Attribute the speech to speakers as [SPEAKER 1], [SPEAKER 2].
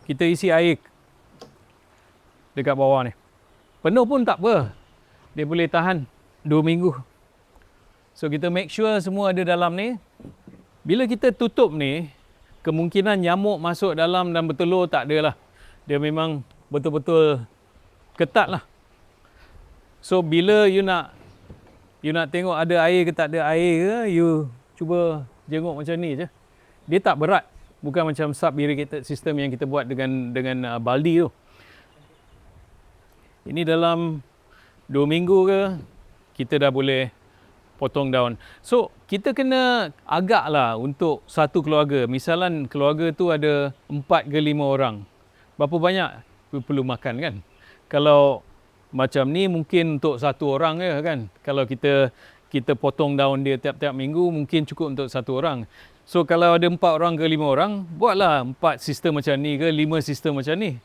[SPEAKER 1] kita isi air dekat bawah ni. Penuh pun tak apa. Dia boleh tahan 2 minggu. So kita make sure semua ada dalam ni. Bila kita tutup ni, kemungkinan nyamuk masuk dalam dan bertelur tak ada lah. Dia memang betul-betul ketat lah. So bila you nak tengok ada air ke tak ada air ke, you cuba jenguk macam ni je. Dia tak berat. Bukan macam sub-irrigated system yang kita buat dengan baldi tu. Ini dalam 2 minggu ke, kita dah boleh potong daun. So, kita kena agak lah untuk satu keluarga. Misalan keluarga tu ada 4 ke 5 orang. Berapa banyak perlu makan kan? Kalau macam ni mungkin untuk satu orang je kan. Kalau kita potong daun dia tiap-tiap minggu, mungkin cukup untuk satu orang. So kalau ada 4 orang ke 5 orang, buatlah 4 sistem macam ni ke 5 sistem macam ni.